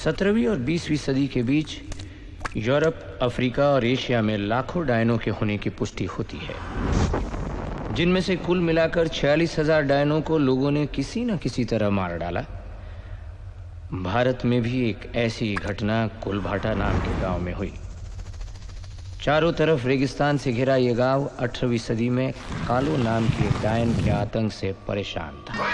17वीं और 20वीं सदी के बीच यूरोप, अफ्रीका और एशिया में लाखों डायनों के होने की पुष्टि होती है, जिनमें से कुल मिलाकर 46,000 डायनों को लोगों ने किसी न किसी तरह मार डाला। भारत में भी एक ऐसी घटना कुलभाटा नाम के गांव में हुई। चारों तरफ रेगिस्तान से घिरा यह गांव 18वीं सदी में कालो नाम के एक डायन के आतंक से परेशान था।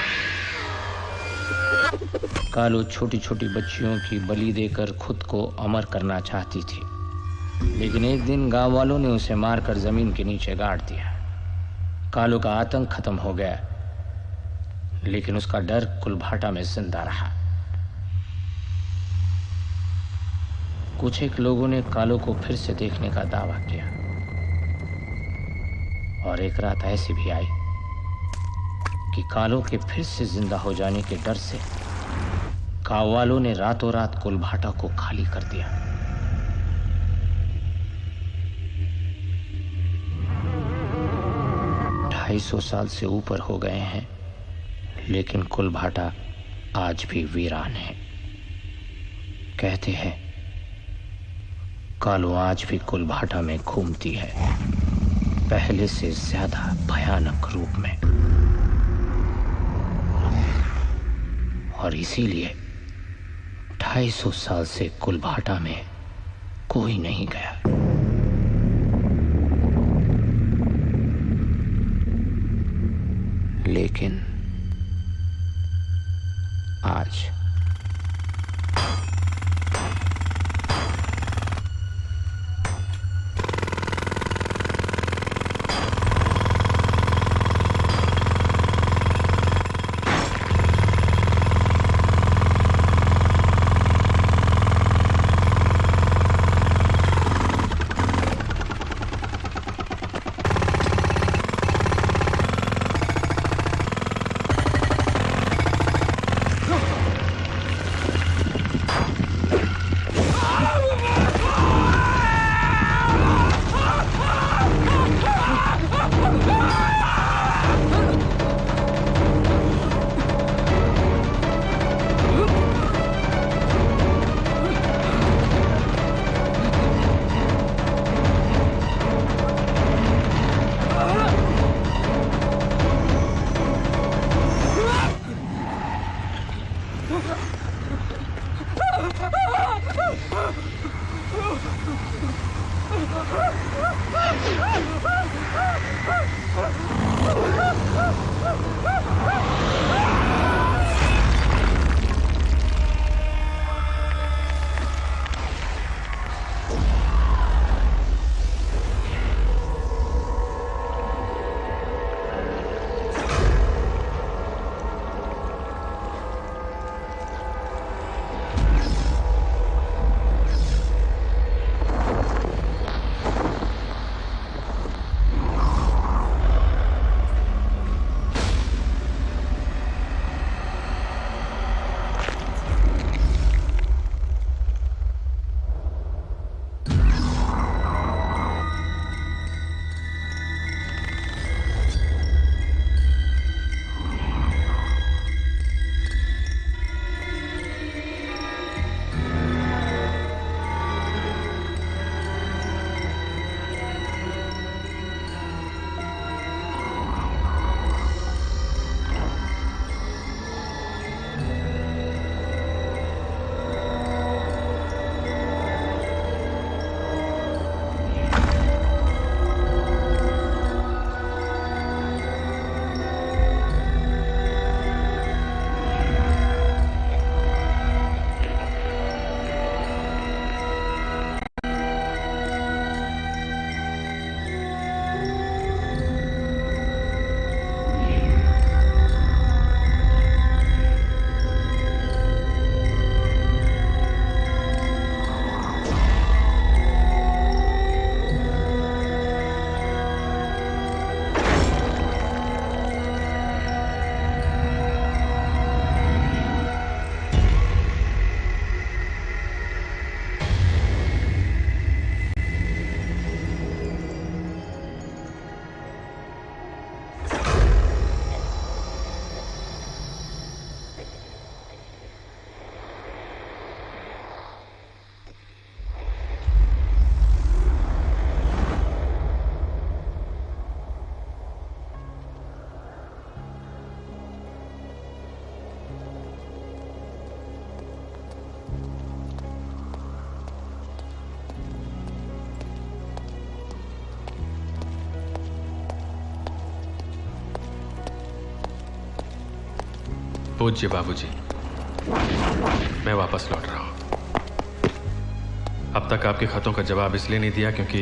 कालो छोटी छोटी बच्चियों की बलि देकर खुद को अमर करना चाहती थी, लेकिन एक दिन गांव वालों ने उसे मारकर जमीन के नीचे गाड़ दिया। कालो का आतंक खत्म हो गया, लेकिन उसका डर कुलभाटा में जिंदा रहा। कुछ एक लोगों ने कालो को फिर से देखने का दावा किया, और एक रात ऐसी भी आई कि कालो के फिर से जिंदा हो जाने के डर से गांव वालों ने रातों रात कुलभाटा को खाली कर दिया। ढाई सौ साल से ऊपर हो गए हैं, लेकिन कुलभाटा आज भी वीरान है। कहते हैं कालो आज भी कुलभाटा में घूमती है, पहले से ज्यादा भयानक रूप में, और इसीलिए 250 साल से कुलभाटा में कोई नहीं गया। लेकिन आज पूज्य बाबूजी, मैं वापस लौट रहा हूं। अब तक आपके खतों का जवाब इसलिए नहीं दिया क्योंकि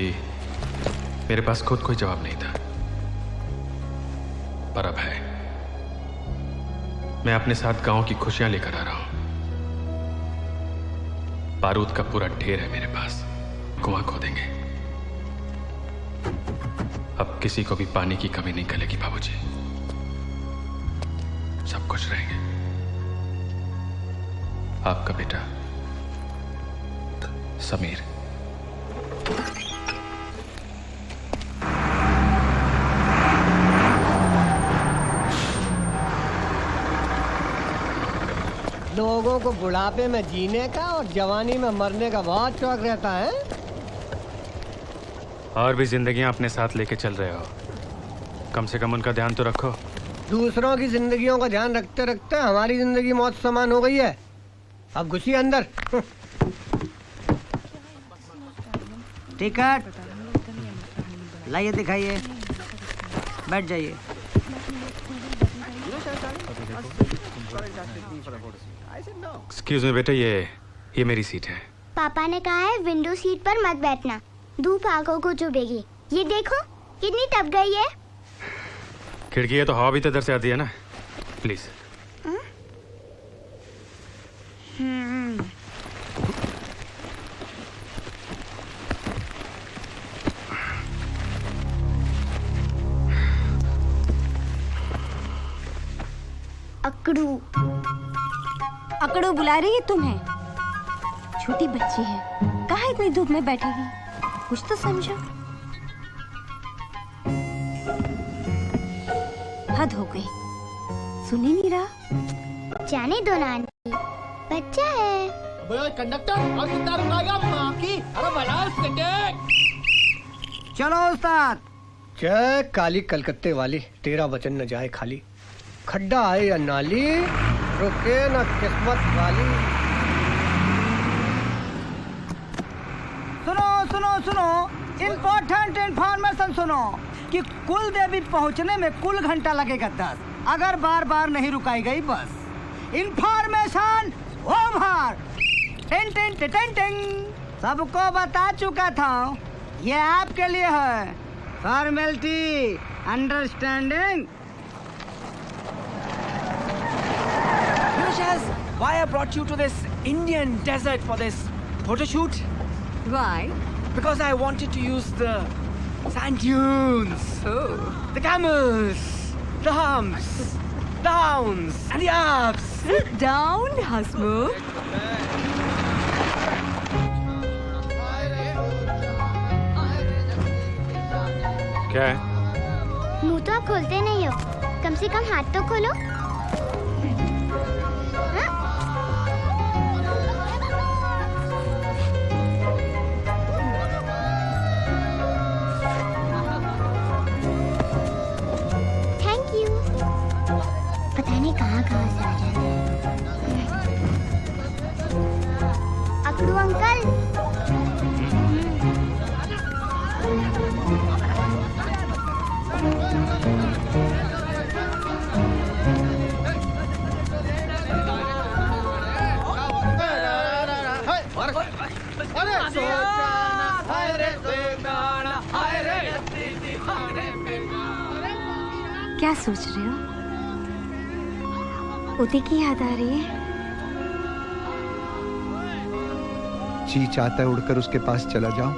मेरे पास खुद कोई जवाब नहीं था, पर अब है। मैं अपने साथ गांव की खुशियां लेकर आ रहा हूं। बारूद का पूरा ढेर है मेरे पास, कुआं खोदेंगे। अब किसी को भी पानी की कमी नहीं खलेगी बाबूजी, सब खुश रहेंगे। आपका बेटा समीर। लोगों को बुढ़ापे में जीने का और जवानी में मरने का बहुत शौक रहता है। और भी जिंदगियां अपने साथ लेके चल रहे हो, कम से कम उनका ध्यान तो रखो। दूसरों की जिंदगियों का ध्यान रखते रखते हमारी जिंदगी मौत समान हो गई है। अब घुसिए अंदर। टिकट लाइए, दिखाइए, बैठ जाइए। एक्सक्यूज मी बेटा, ये मेरी सीट है। पापा ने कहा है विंडो सीट पर मत बैठना, धूप आंखों को चुभेगी। ये देखो कितनी तप गई है। खिड़की है तो हवा भी तो इधर से आती है ना, प्लीज। अकड़ू अकड़ू बुला रही है तुम्हें। छोटी बच्ची है, कहाँ इतनी धूप में बैठेगी, कुछ तो समझो। हद हो गई, सुनी नहीं रहा। जाने दो नानी, बच्चा है। कंडक्टर और कितना रुकाएगा माँ की? अरे भला चलो उस्ताद। जय काली कलकत्ते वाली, तेरा वचन न जाए खाली। खड्डा आए या नाली, रुके न किस्मत वाली। सुनो सुनो सुनो, इम्पोर्टेंट इन्फॉर्मेशन सुनो कि कुल देवी पहुंचने में कुल घंटा लगेगा 10, अगर बार बार नहीं रुकाई गई बस। Information over. Tin tin tin tin tin. सबको बता चुका था, ये आपके लिए है। Formality, understanding. Why I brought you to this Indian desert for this photo shoot? Why? Because I wanted to use the sand dunes, the camels, the humps, the hounds, and the ups. Sit down, Hasmukh. क्या है? मुंह तो आप खोलते नहीं हो, कम से कम हाथ तो खोलो। पता नहीं कहाँ कहाँ से आ जाते हैं। अकड़ू अंकल। क्या सोच रहे हो? उदी की याद आ रही है? जी चाहता है उड़कर उसके पास चला जाऊं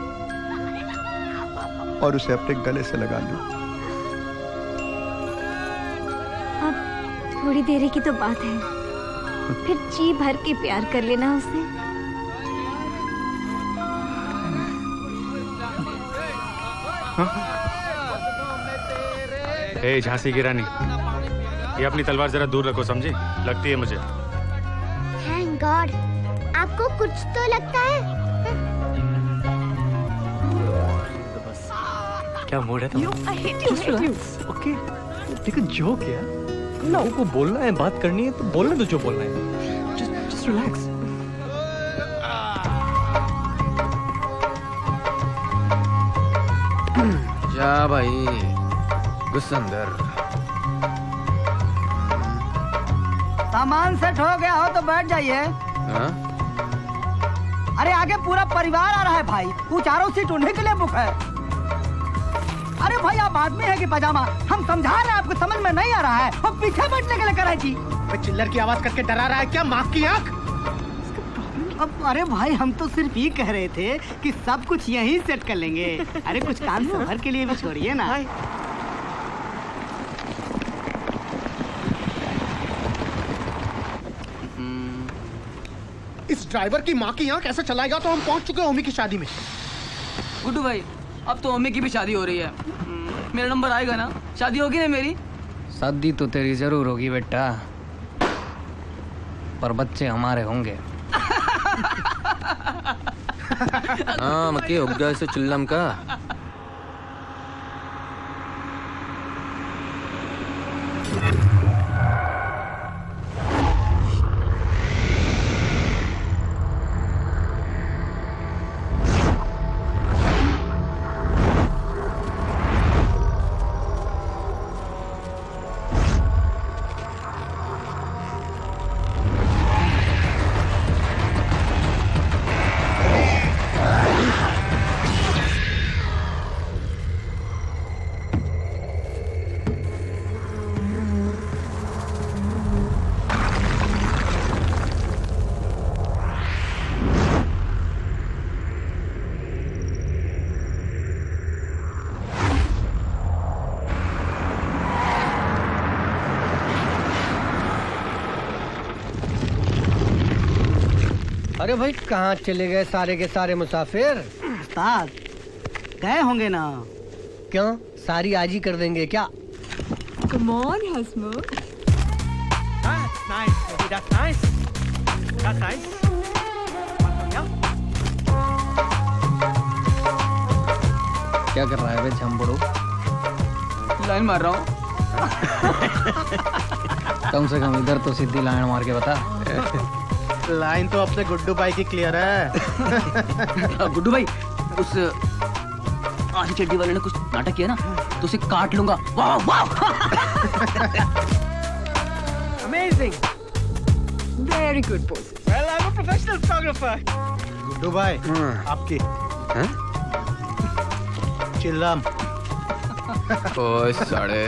और उसे अपने गले से लगा लूं। अब थोड़ी देर की तो बात है, फिर जी भर के प्यार कर लेना उसे। ए झांसी की रानी, ये अपनी तलवार जरा दूर रखो, समझी? लगती है मुझे। थैंक गॉड, आपको कुछ तो लगता है। क्या मूड है तुम्हारा? ओके, लेकिन जो क्या लोगों को बोलना है, बात करनी है तो बोलने दो जो बोलना है। Just relax. जा भाई, घुस अंदर। सामान सेट हो गया हो तो बैठ जाइए। हाँ? अरे आगे पूरा परिवार आ रहा है भाई, वो चारों सीट उन्हीं के लिए बुक है। अरे भाई आप आदमी है कि पजामा? हम समझा रहे हैं, आपको समझ में नहीं आ रहा है। और पीछे बैठने के लिए कराई जी। चिल्लर की आवाज करके डरा रहा है क्या? माँ की आँख। अब अरे भाई हम तो सिर्फ ये कह रहे थे कि सब कुछ यहीं सेट कर लेंगे। अरे कुछ काम सफर के लिए भी छोड़िए ना। इस ड्राइवर की माँ की आँख ऐसे चलाएगा तो हम पहुंच चुके हैं ओमी की शादी में। गुड्डू भाई अब तो ओमी की भी शादी हो रही है, मेरा नंबर आएगा ना? शादी होगी ना मेरी? शादी तो तेरी जरूर होगी बेटा, पर बच्चे हमारे होंगे। हाँ मक्की हो गया इसे चिल्लम का। अरे भाई कहाँ चले गए सारे के सारे मुसाफिर? उस्ताद गए होंगे ना। क्यों, सारी आज ही कर देंगे क्या? Come on, Hasmukh. That's nice, Moby, that's nice. That's nice. क्या कर रहा है बे झम्बड़ू? लाइन मार रहा हूँ। कम से कम इधर तो सीधी लाइन मार के बता। लाइन तो अपने गुड्डू भाई की क्लियर है। गुड्डू भाई उस आशी चड्डी वाले ने कुछ नाटक किया ना तो उसे काट लूंगा। वाह वाह। Amazing. Very good pose. Well, I'm a professional photographer. Guddu भाई आपकी चिल्लम। ओए साड़े,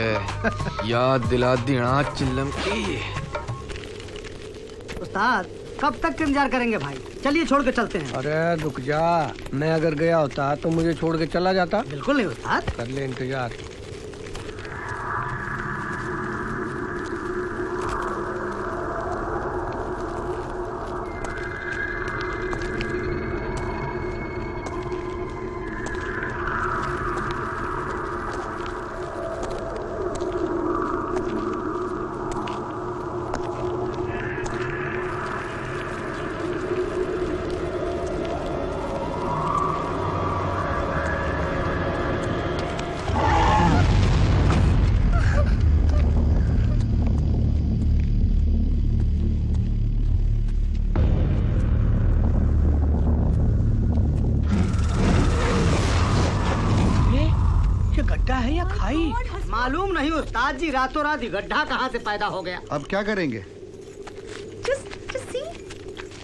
याद दिला दी ना चिल्लम की। उस्ताद कब तक इंतजार करेंगे भाई? चलिए छोड़ के चलते हैं। अरे रुक जा, मैं अगर गया होता तो मुझे छोड़ के चला जाता। बिल्कुल नहीं उस्ताद। कर ले इंतजार। है या खाई? मालूम नहीं उस्ताद जी, रातों रात ही गड्ढा कहाँ से पैदा हो गया। अब क्या करेंगे?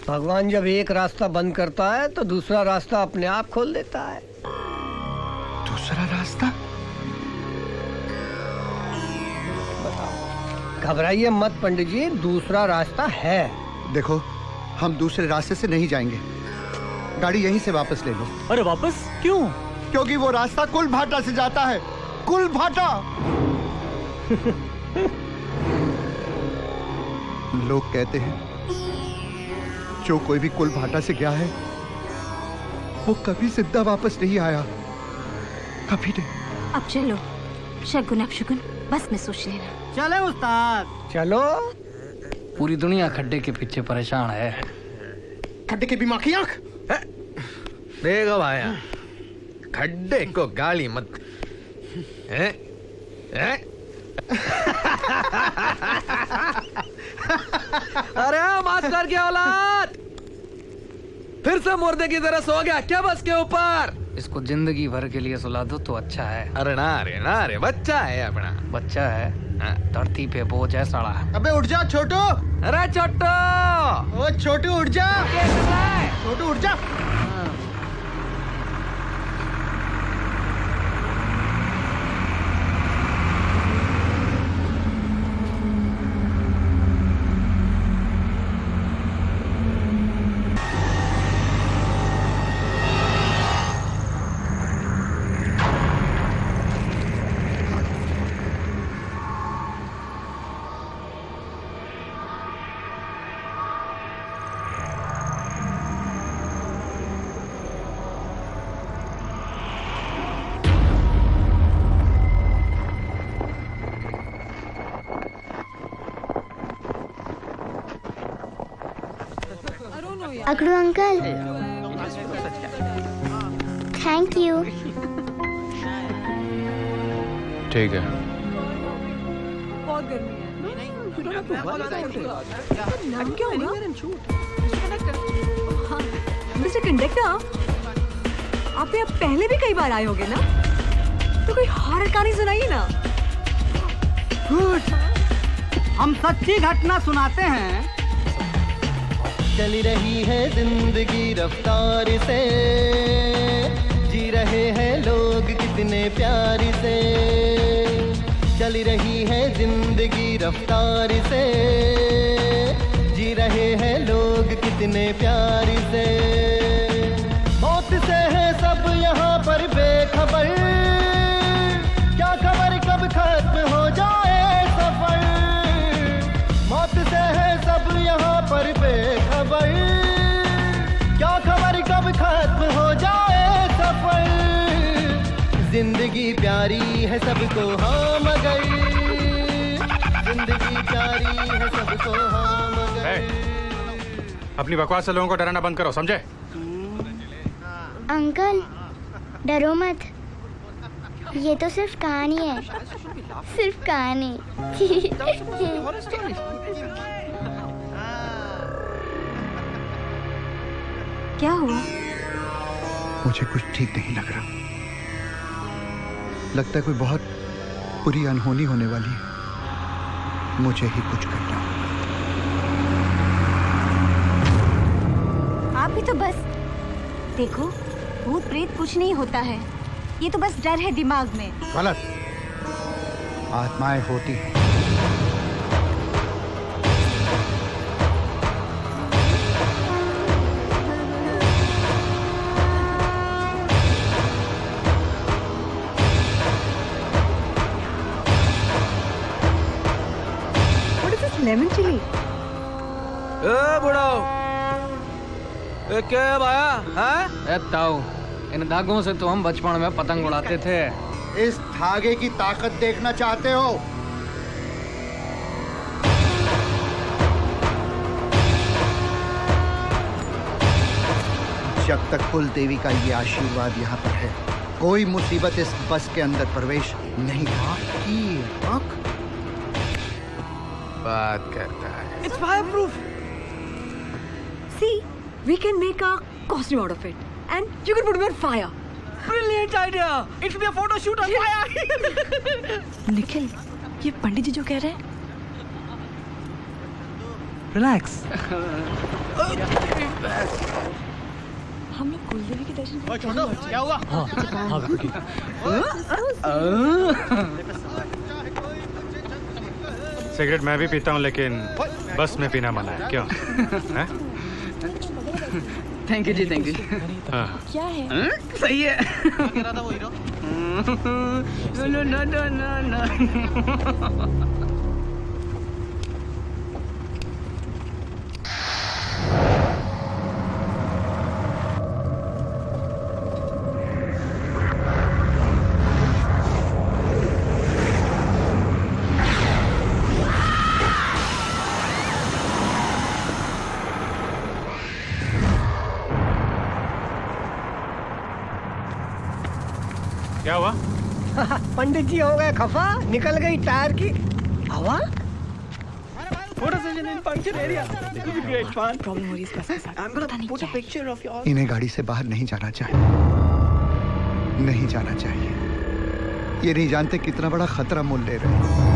भगवान जब एक रास्ता बंद करता है तो दूसरा रास्ता अपने आप खोल देता है। दूसरा रास्ता? बताओ। घबराइए मत पंडित जी, दूसरा रास्ता है। देखो, हम दूसरे रास्ते से नहीं जाएंगे, गाड़ी यहीं से वापस ले लो। अरे वापस क्यों? क्योंकि वो रास्ता कुलभाटा से जाता है। कुलभाटा। लोग कहते हैं जो कोई भी कुलभाटा से गया है वो कभी जिंदा वापस नहीं आया, कभी नहीं। अब चलो, शगुन अपशगुन बस में सोच लेना। चले उस्ताद। चलो। पूरी दुनिया खड्डे के पीछे परेशान है। खड्डे की बीमा की आंख। देखो भाया, खड्डे को गाली मत। हैं? हैं? अरे मास्टर की औलाद, फिर से मुर्दे की तरह सो गया क्या बस के ऊपर? इसको जिंदगी भर के लिए सुला दो तो अच्छा है। अरे ना रे बच्चा है अपना। बच्चा है, धरती पे बोझ है साला। अबे उठ जा छोटू। अरे छोटू, ओ छोटू उठ जा। छोटू उठ जा। अकड़ू अंकल, थैंक यू। ठीक है। बहुत गर्मी है। मिस्टर कंडक्टर, आप यहाँ पहले भी कई बार आए होगे ना, तो कोई हॉरर कहानी सुनाइए ना। हम सच्ची घटना सुनाते हैं। चली रही है जिंदगी रफ्तार से, जी रहे हैं लोग कितने प्यार से। चली रही है जिंदगी रफ्तार से, जी रहे हैं लोग कितने प्यार से। मौत से है सब यहाँ पर बेखबर, क्या खबर कब खत्म हो जाए सफर। मौत से है सब यहाँ पर बेखबर, क्या खबर कब खत्म हो जाए सफर। जिंदगी प्यारी है सबको हाँ मगर, जिंदगी प्यारी है सबको हाँ मगर। अपनी बकवास से लोगों को डराना बंद करो, समझे? अंकल डरो मत, ये तो सिर्फ कहानी है, सिर्फ कहानी। क्या हुआ? मुझे कुछ ठीक नहीं लग रहा। लगता है कोई बहुत बुरी अनहोनी होने वाली है। मुझे ही कुछ करना होगा। आप भी तो बस देखो, भूत प्रेत कुछ नहीं होता है, ये तो बस डर है दिमाग में। गलत, आत्माएं होती हैं। Lemon chilli. बुढ़ाओ, क्या है भाया? हैं? ताऊ, इन धागों से तो हम बचपन में पतंग उड़ाते थे। इस धागे की ताकत देखना चाहते हो? जब तक कुल देवी का ये आशीर्वाद यहाँ पर है, कोई मुसीबत इस बस के अंदर प्रवेश नहीं की। बात करता है। It's fireproof. See, we can make a costume out of it, and you can put it on fire. Brilliant idea. It should be a photo shoot on fire. Nikhil, ये पंडित जी जो कह रहे हैं। Relax. हम लोग कुलदेवी के दर्शन छोटो, क्या हुआ? सिगरेट मैं भी पीता हूँ, लेकिन बस में पीना मना है। क्यों? थैंक यू जी, थैंक यू। क्या है? सही है। No. क्या हुआ? पंडित जी हो गए खफा, निकल गई टायर की हवा। प्रॉब्लम हो रही है इसके साथ। इन्हें गाड़ी से बाहर नहीं जाना चाहिए। नहीं जाना चाहिए। ये नहीं जानते कितना बड़ा खतरा मोल ले रहे हैं।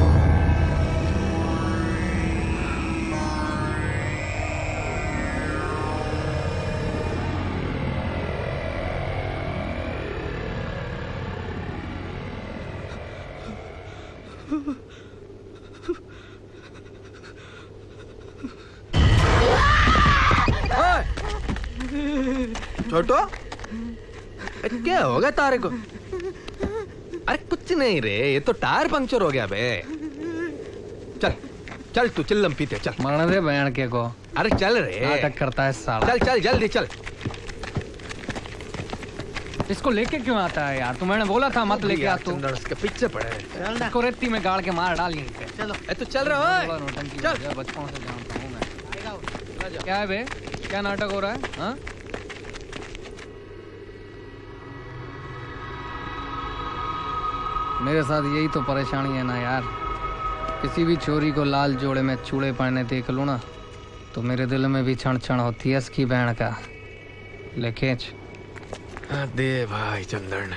छोटो, क्या होगा तारे को? अरे कुछ नहीं रे, ये तो टायर पंक्चर हो गया बे। चल चल तू चिल्लम पीते चल। मरने दे बहन के को। अरे चल रे, नाटक करता है साला। चल चल जल्दी चल। इसको लेके क्यों आता है यार? तुम्हें बोला था मत लेके आ तू। उसके पीछे पड़े। इसको रेती में गाड़ के मार डाल यहीं पे। चलो तू चल रहा है। चल बचपन से जानता हूँ मैं। क्या है बे? क्या नाटक हो रहा है? हाँ? मेरे साथ यही तो परेशानी है ना यार। किसी भी चोरी को लाल जोड़े में चूड़े पहने देख लूँ ना तो मेरे दिल में भी क्षण क्षण होती है इसकी बहन का। ले खींच। दे भाई चंदन।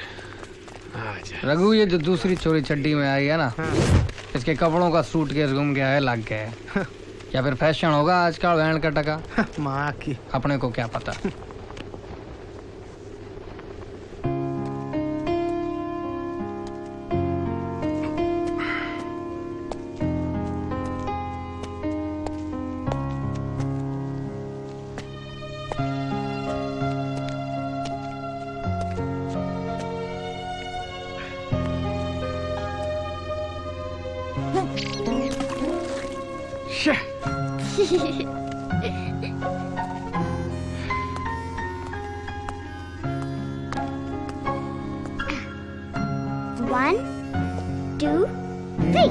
रघु, ये जो दूसरी चोरी चड्डी में आई है ना, इसके कपड़ों का सूटकेस गुम गया है, लग गया है। या फिर फैशन होगा आज का बहन का टका। माँ की अपने को क्या पता। One, two, three.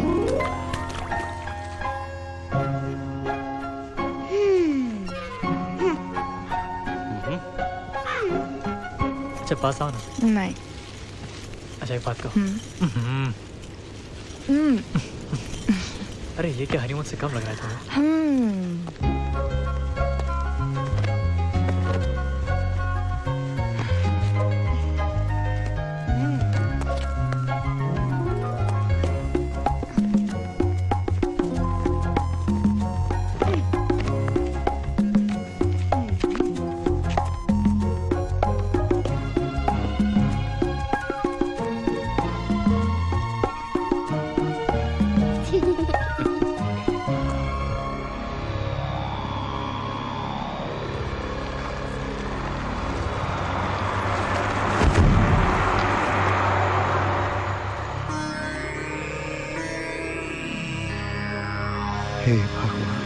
अच्छा पास आओ ना। नहीं। अच्छा एक बात कहो। अरे ये क्या हनीमून से कम लग रहा है तुम्हें? हे भगवान।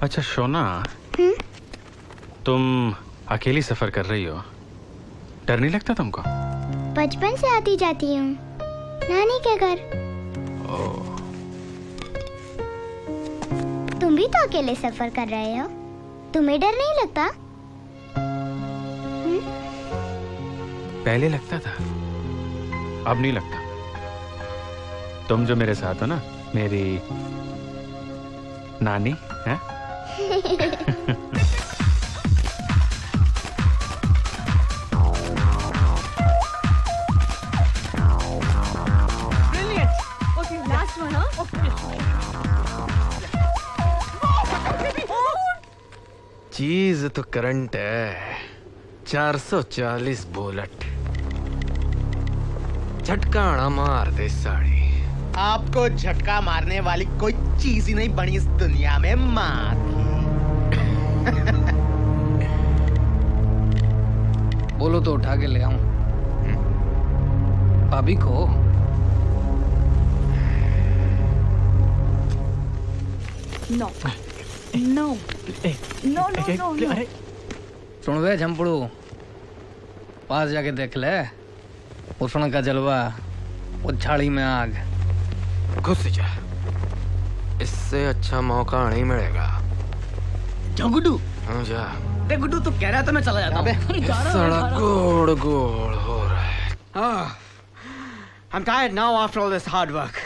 अच्छा शोना, तुम अकेली सफर कर रही हो, डर नहीं लगता तुमको? बचपन से आती जाती हूँ नानी के घर। तुम भी तो अकेले सफर कर रहे हो, तुम्हें डर नहीं लगता? पहले लगता था, अब नहीं लगता। तुम जो मेरे साथ हो ना, मेरी नानी है। चीज तो करंट है। 440 बुलेट झटकाना मार दे साड़ी। आपको झटका मारने वाली कोई चीज ही नहीं बनी इस दुनिया में माँ बोलो तो उठा के ले आऊं भाभी को। No no no no no. सुन वे झंपड़ू, पास जाके देख ले उष्ण का जलवा, वो झाड़ी में आग। घुस जा, इससे अच्छा मौका नहीं मिलेगा। जा गुड्डू। हाँ जा। देख गुड्डू, तू कह रहा था मैं चला जाता हूँ। सड़क गोड़ गोड़ हो रहा है। I'm tired now after all this hard work.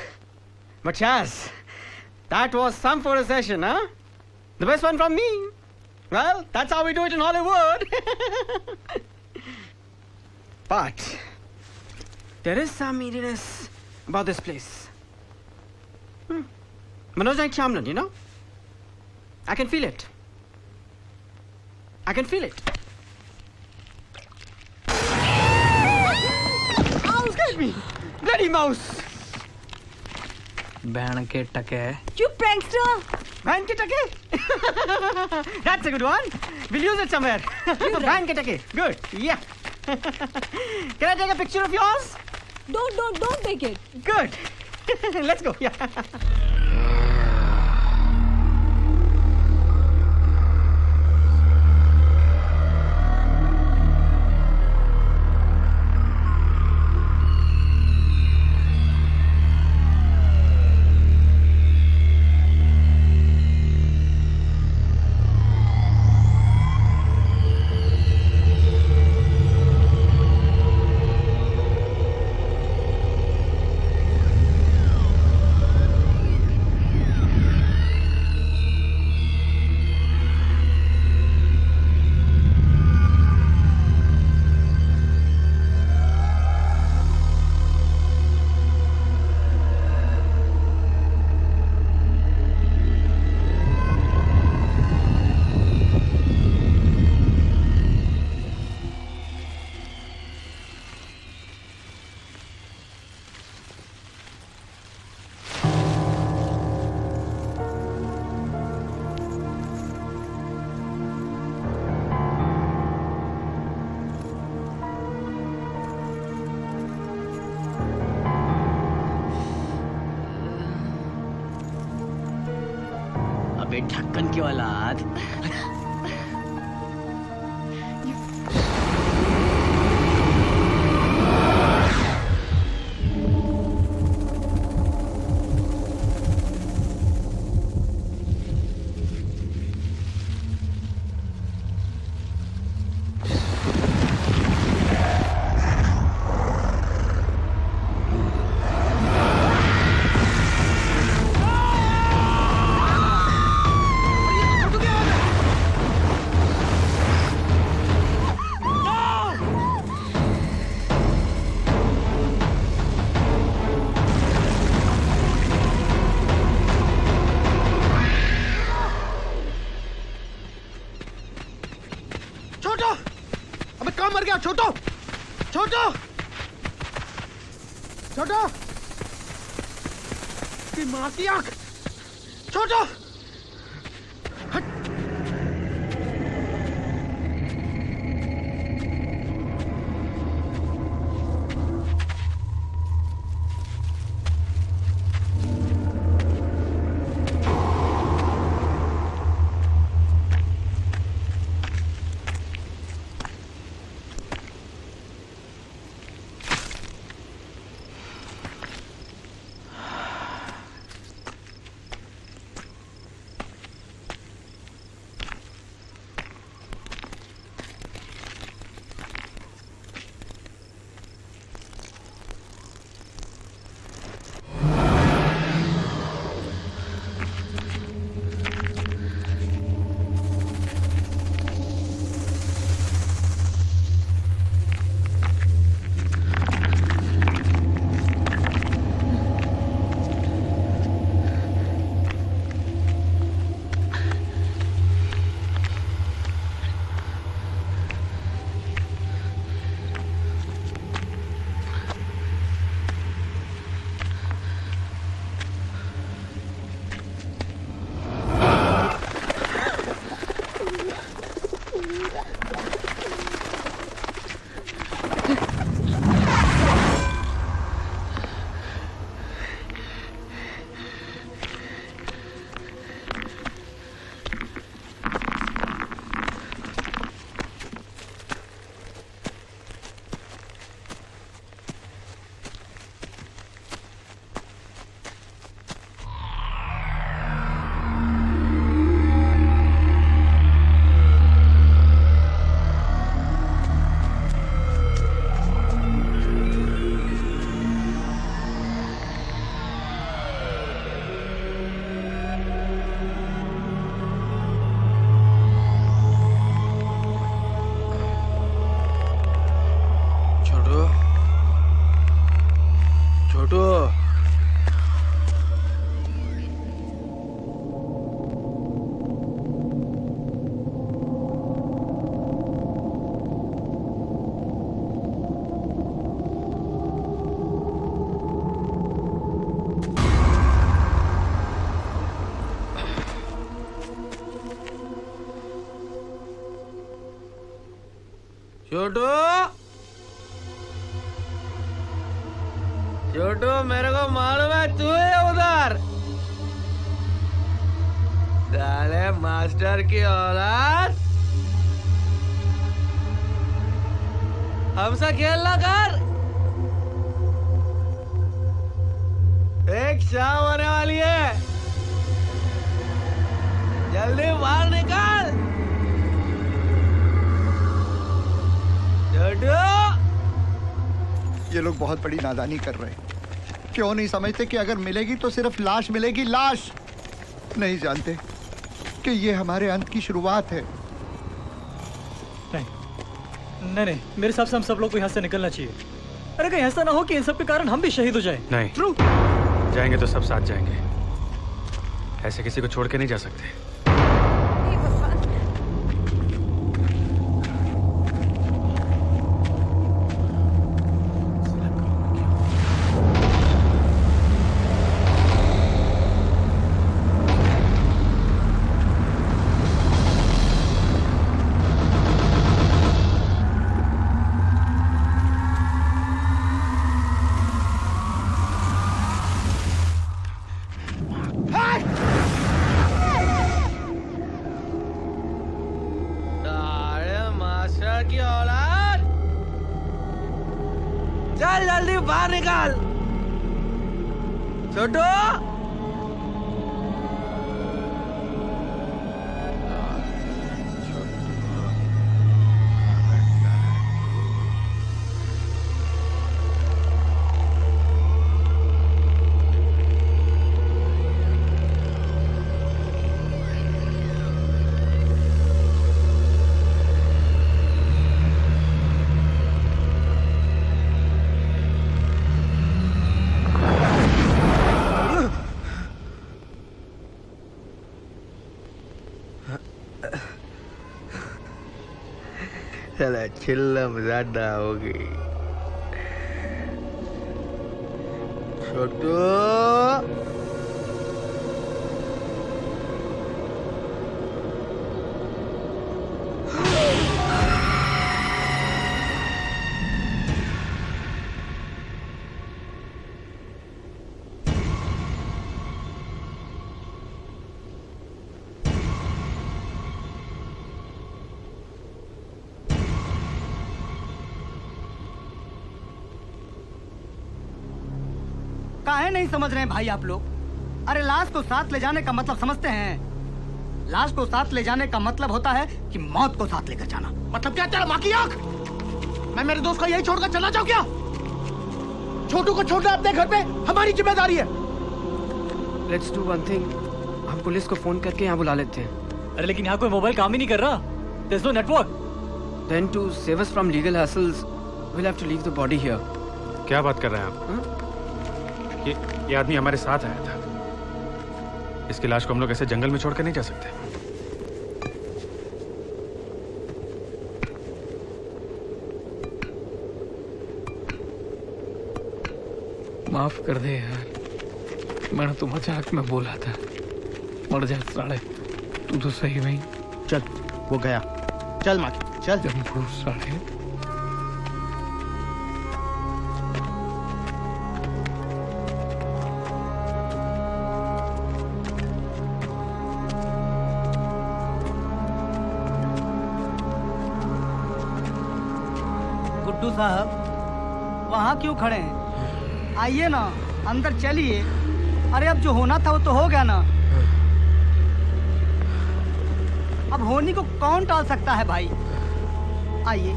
But Chaz, that was some for a session, huh? The best one from me. Well, that's how we do it in Hollywood. But there is some eeriness about this place. Manoj Night Shyamalan, you know? I can feel it. I can feel it. Mouse get me! Bloody mouse! Band के टके. You prankster! Band ke take? That's a good one. We'll use it somewhere. Band ke take. Good. Yeah. Can I take a picture of yours? Don't take it. Good. Let's go. Yeah. अबे ढक्कन की औलाद. छोटो छोटो छोटो की माँ की आंख छोटो छोटू छोटू छोटू छोटू मेरे को मालूम है तू है उधर। साले मास्टर की औलाद हमसे खेलना कर। एक शाम होने वाली है, जल्दी बाहर निकाल। ये लोग बहुत बड़ी नादानी कर रहे हैं। क्यों नहीं समझते कि अगर मिलेगी तो सिर्फ लाश मिलेगी, लाश। नहीं जानते कि ये हमारे अंत की शुरुआत है। नहीं नहीं, मेरे हिसाब से हम सब लोग को यहाँ से निकलना चाहिए। अरे कहीं ऐसा ना हो कि इन सब के कारण हम भी शहीद हो जाएं। नहीं, जाएंगे तो सब साथ जाएंगे। ऐसे किसी को छोड़ के नहीं जा सकते। चल जल्दी बाहर निकाल। छोटू चला चिल्लम ज्यादा होगी। छोटू काहे नहीं समझ रहे हैं भाई आप लोग? अरे लाश को साथ ले जाने का मतलब समझते हैं? लाश को साथ ले जाने का मतलब होता है कि मौत को साथ लेकर जाना। मतलब क्या तेरा माँ की आंख? मैं मेरे दोस्त को यही छोड़कर चला जाऊं क्या? छोटू को छोड़ना अपने घर पे हमारी जिम्मेदारी है। लेट्स डू वन थिंग, हम पुलिस को फोन करके यहाँ बुला लेते हैं। अरे लेकिन यहाँ कोई मोबाइल काम ही नहीं कर रहा। There's no network. Then to save us from legal hassles, we'll have to leave the body here. क्या बात कर रहे हैं आप? ये आदमी हमारे साथ आया था। इसकी लाश को हम लोग ऐसे जंगल में छोड़कर नहीं जा सकते। माफ कर दे यार, मैंने तो मजाक में बोला था। मर जा साले, तू तो सही नहीं। चल वो गया, चल माकी चल। जम्बू साले। गुड्डू साहब वहाँ क्यों खड़े हैं? आइए ना, अंदर चलिए। अरे अब जो होना था वो तो हो गया ना। अब होनी को कौन टाल सकता है भाई? आइए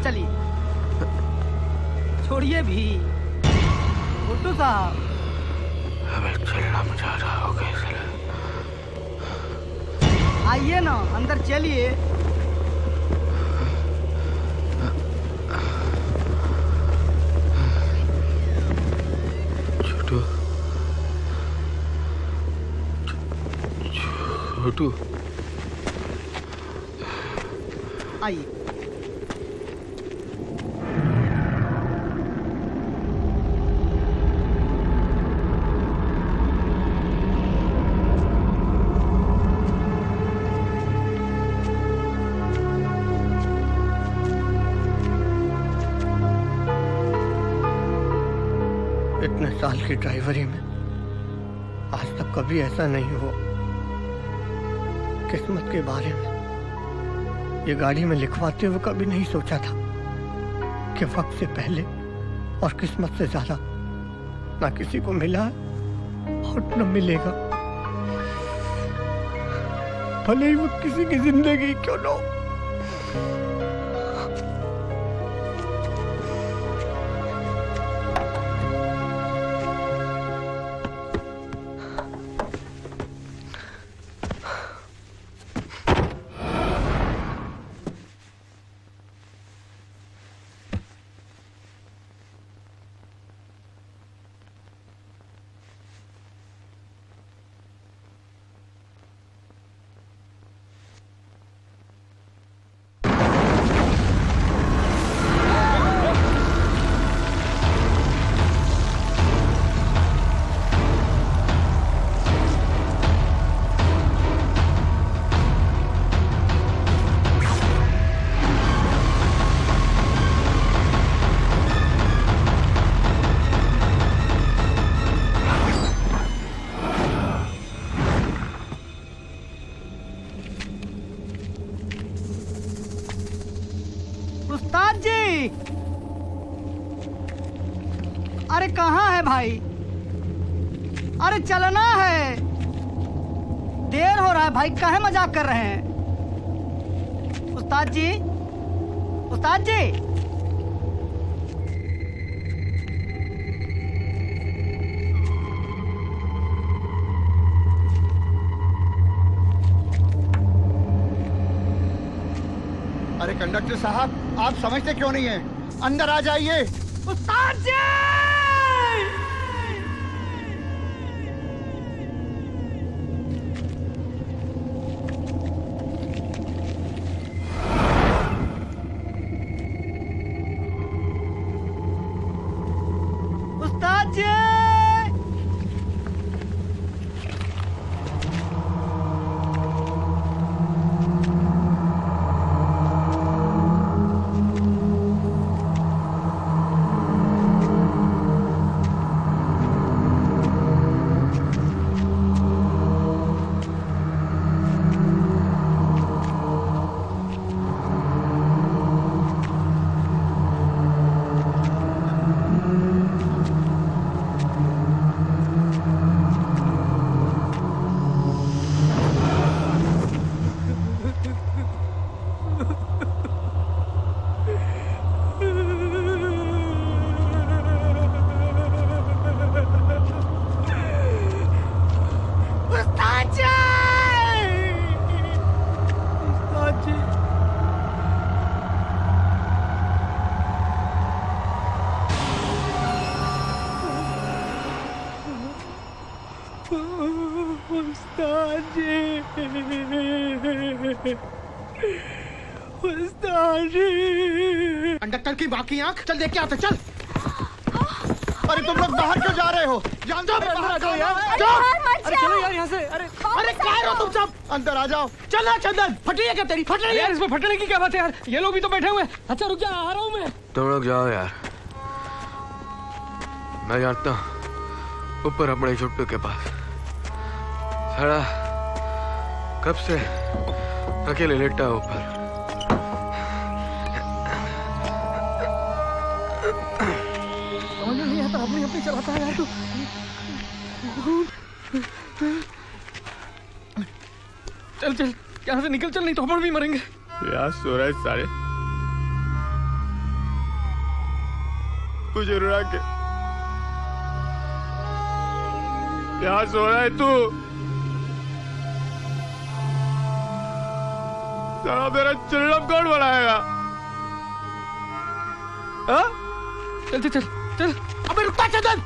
चलिए। छोड़िए भी गुड्डू साहब। हमें चलना मजा रहा होगा इसलिए। आइए ना, अंदर चलिए। छोटू आइए। इतने साल की ड्राइवरी में आज तक कभी ऐसा नहीं हुआ। किस्मत के बारे में ये गाड़ी में लिखवाते हुए कभी नहीं सोचा था कि वक्त से पहले और किस्मत से ज्यादा ना किसी को मिला और न मिलेगा, भले ही वो किसी की जिंदगी क्यों न हो। उस्ताद जी, अरे कहाँ है भाई? अरे चलना है, देर हो रहा है भाई, काहे मजाक कर रहे हैं? उस्ताद जी, उस्ताद जी, अरे कंडक्टर साहब, आप समझते क्यों नहीं हैं? अंदर आ जाइए। उस्ताद जी! उस्ताद जी! कंडक्टर की बाकी आंख, चल देख के आते, चल। अरे तुम लोग बाहर क्यों जा रहे हो? जान दो, बाहर आ जाओ यार। अरे चलो यार यहाँ से। अरे क्या हो तुम सब? अंदर आ जाओ। चल चंदन, फट रही है क्या तेरी? फट रही है यार, इसमें फटने की क्या बात है यार? ये लोग भी तो बैठे हुए हैं। अच्छा रुक जा, आ रहा हूँ मैं। तुम लोग जाओ यार, मैं जानता हूँ ऊपर अपने छोटू के पास सारा कब से अकेले लेटा ऊपर। समझ नहीं आता, अपनी अपनी चलाता है यार तू। चल चल यहाँ से निकल, चल नहीं तो अपन भी मरेंगे। यार सो रहा है सारे, तुझे रुला के यहाँ सो रहा है तू। सारा मेरा चिल्लम कौन बनाएगा? चल चल चल चल। अबे रुकता चंदन,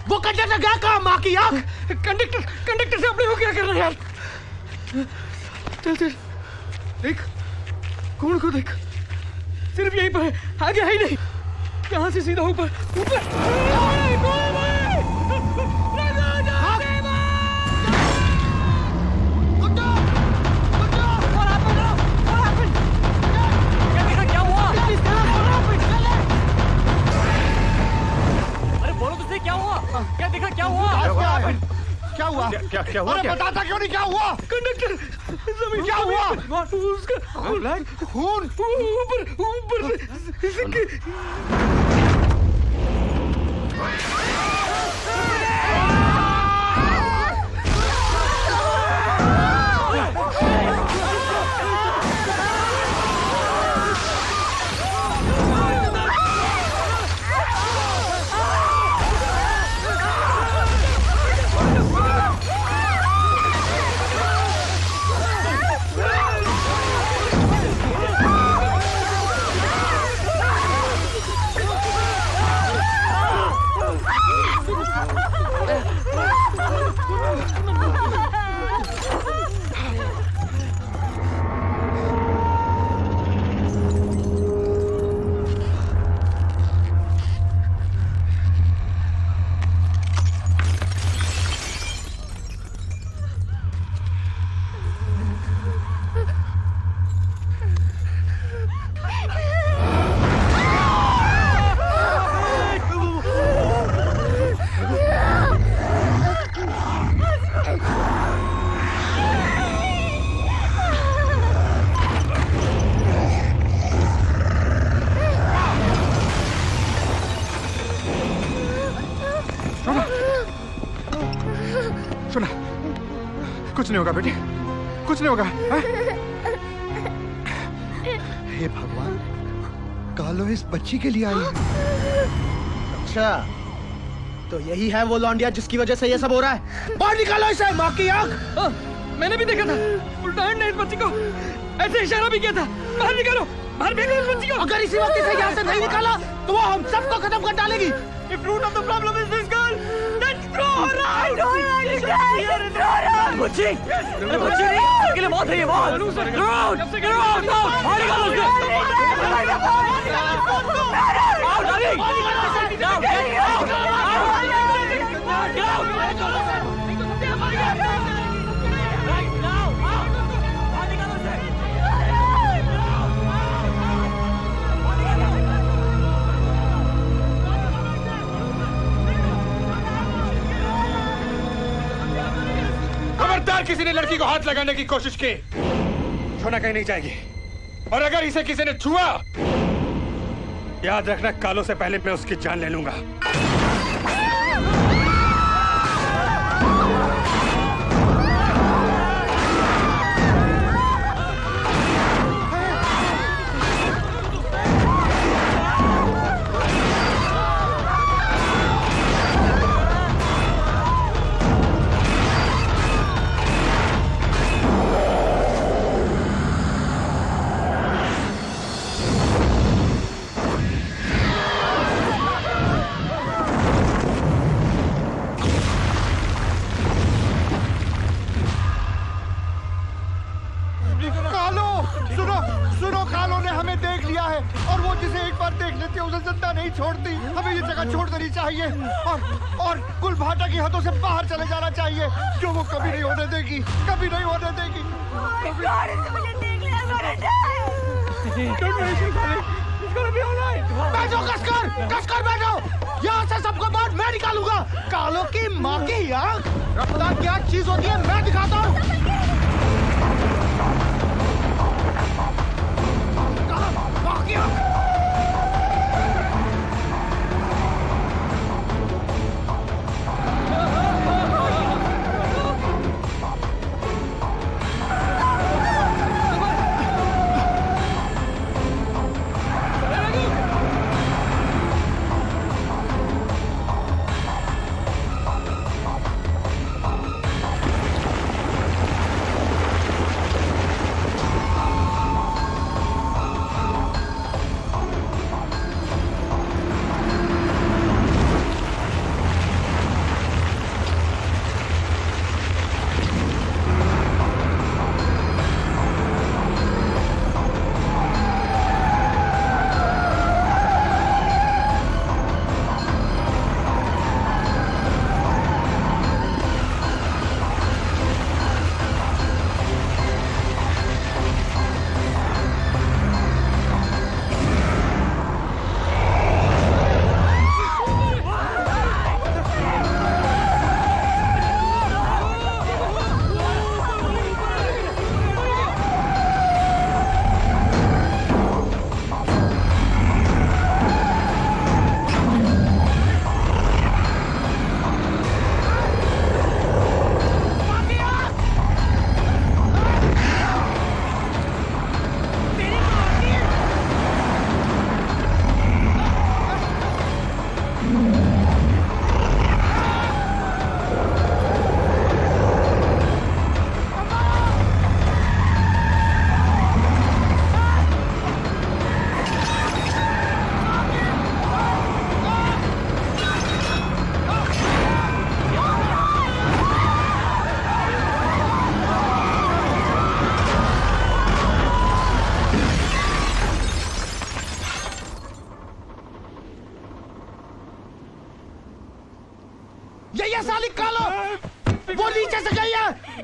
वो कंडक्टर गया कहाँ? माँ की आँख। कंडक्टर से अपने को क्या करना यार? चल चल देख, कौन को देख, सिर्फ यहीं पर है, आगे है ही नहीं। यहाँ से सीधा ऊपर क्या देखा? क्या हुआ? क्या हुआ? क्या हुआ? अरे बताता क्यों नहीं, क्या हुआ? कंडक्टर, जमीन क्या हुआ? उसका खून ऊपर कुछ नहीं होगा बेटी, कुछ नहीं होगा। हे भगवान, कालो इस बच्ची के लिए आई है। अच्छा, तो यही है वो लौंडिया जिसकी वजह से ये सब हो रहा है। बाहर निकालो इसे, माँ की आँख। मैंने भी देखा था, उल्टान ने इस बच्ची को ऐसे इशारा भी किया था। बाहर निकालो, बाहर फेंको इस बच्ची को। अगर इसी वक्त इसे यहाँ से नहीं निकाला तो वो हम सबको खत्म कर डालेगी। If root of the problem is this girl, then throw her out. I don't understand. Throw her out. बच्ची, बच्ची नहीं, अकेले मौत है ये मौत। Throw out, throw out, बाहर निकालो उसे। Out, हरी। खबरदार किसी ने लड़की को हाथ लगाने की कोशिश की, सोना कहीं नहीं जाएगी। और अगर इसे किसी ने छुआ, याद रखना कालो से पहले मैं उसकी जान ले लूंगा। छोड़ती, हमें ये जगह छोड़ देनी चाहिए और कुल भाटा की हदों से बाहर चले जाना चाहिए, जो वो कभी नहीं होने देगी, कभी नहीं होने देगी। बैठो कसकर, कसकर बैठो। यहाँ से सबको बाहर मैं निकालूंगा। कालो की माँ की आँख, रफ्तार क्या चीज होती है मैं दिखाता हूँ।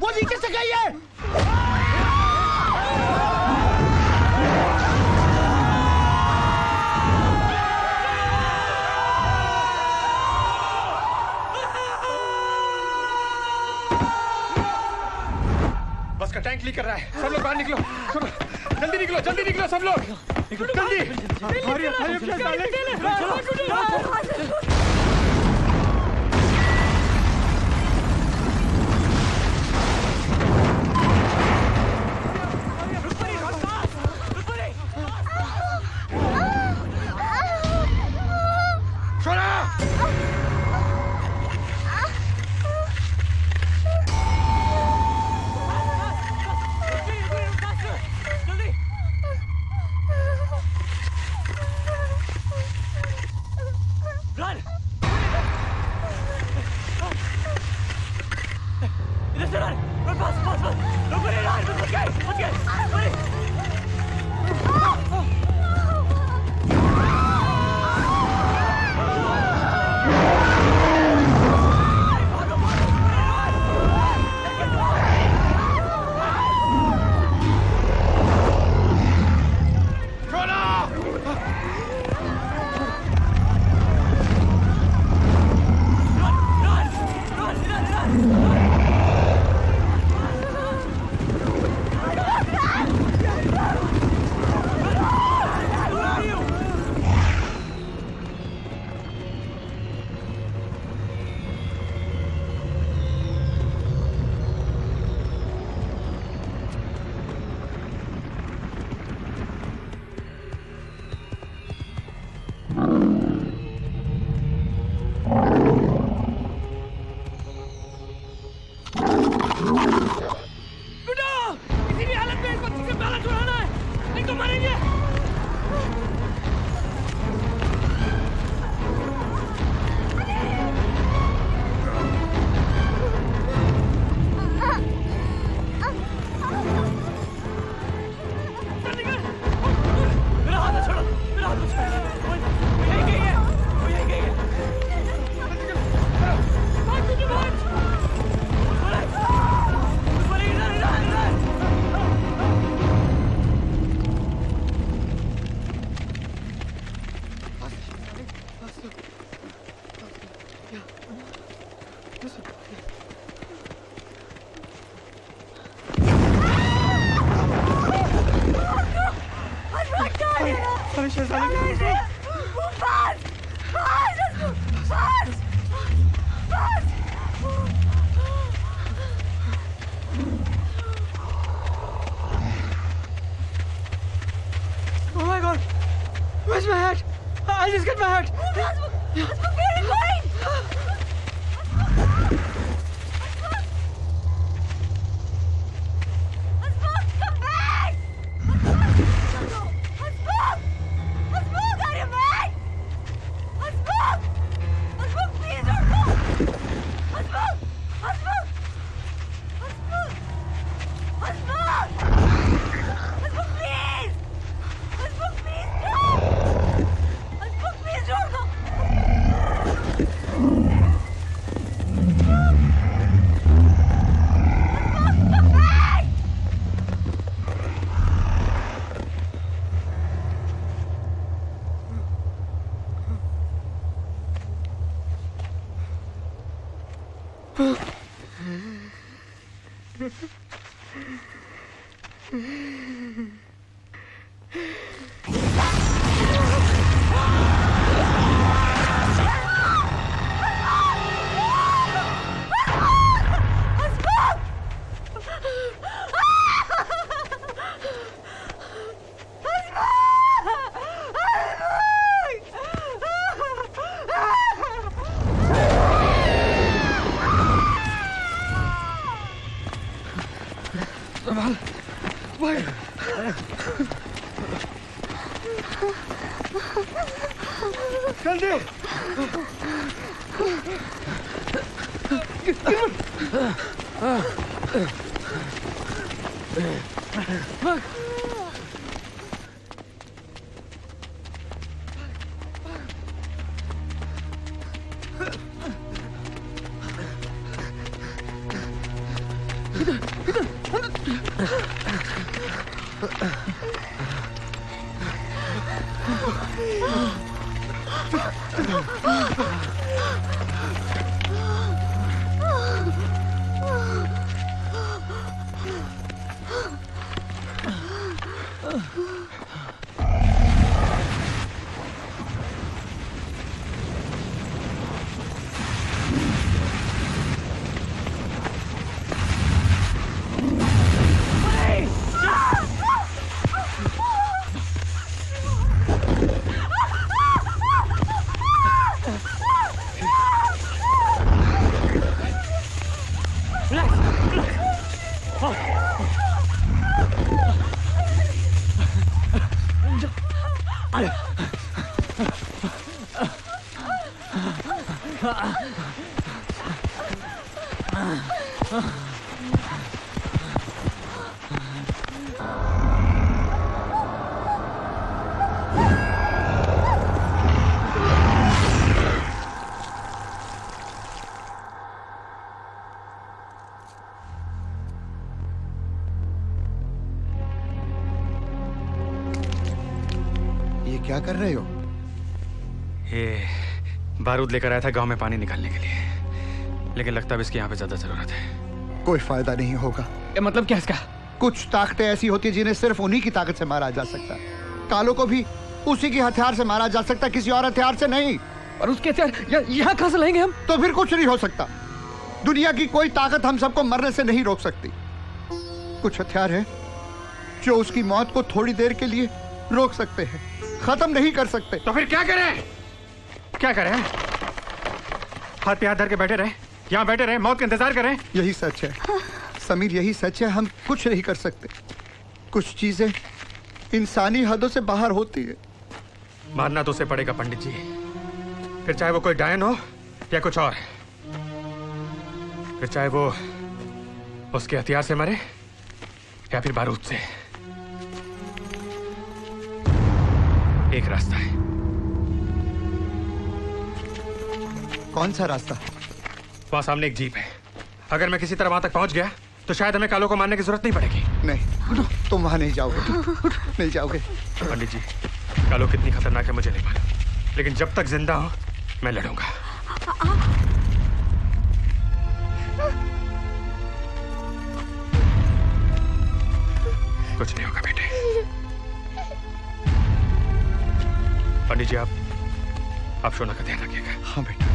वो नीचे से गई है। बस का टैंक लीक कर रहा है। सब लोग बाहर निकलो, जल्दी निकलो, जल्दी निकलो सब लोग, जल्दी। क्या कर रहे हो? ये बारूद लेकर आया था गांव में पानी निकालने के लिए, लेकिन लगता है इसकी यहाँ पे ज्यादा जरूरत है। कोई फायदा नहीं होगा। मतलब क्या इसका? कुछ ताकतें ऐसी होती है जिन्हें सिर्फ उन्हीं की ताकत से मारा जा सकता है। कालों को भी उसी के हथियार से मारा जा सकता है, किसी और हथियार से नहीं। और उसके हथियार यहाँ कहाँ से लाएंगे हम? तो फिर कुछ नहीं हो सकता। दुनिया की कोई ताकत हम सबको मरने से नहीं रोक सकती। कुछ हथियार है जो उसकी मौत को थोड़ी देर के लिए रोक सकते हैं, खत्म नहीं कर सकते। तो फिर क्या करें? क्या करें? हाथ पे हाथ धर के बैठे रहे, यहाँ बैठे रहे, मौत का इंतजार करें? यही सच है समीर, यही सच है। हम कुछ नहीं कर सकते। कुछ चीजें इंसानी हदों से बाहर होती है। मारना तो उसे पड़ेगा पंडित जी, फिर चाहे वो कोई डायन हो या कुछ और, फिर चाहे वो उसके हथियार से मरे या फिर बारूद से। एक रास्ता है। कौन सा रास्ता? वहां सामने एक जीप है। अगर मैं किसी तरह वहां तक पहुंच गया तो शायद हमें कालों को मारने की जरूरत नहीं पड़ेगी। नहीं, तुम वहां नहीं जाओगे। नहीं जाओगे। पंडित जी, कालो कितनी खतरनाक है मुझे नहीं मालूम, लेकिन जब तक जिंदा हूं मैं लड़ूंगा। कुछ नहीं होगा बेटे। पंडित जी, आप शोना का ध्यान रखिएगा। हाँ बेटा।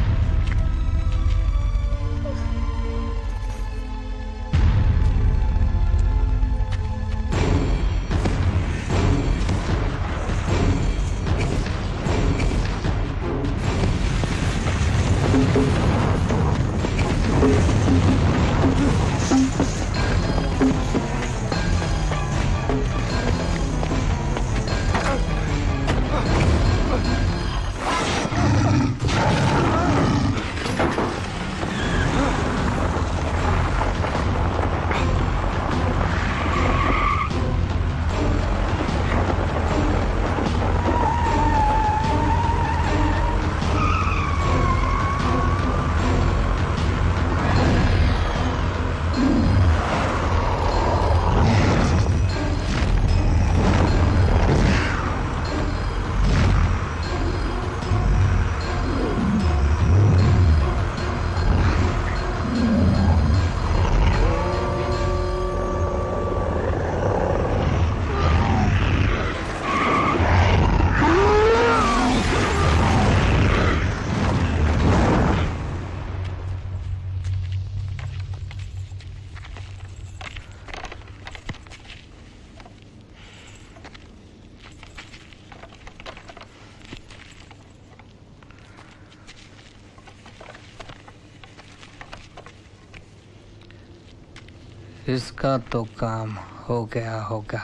इसका तो काम हो गया होगा।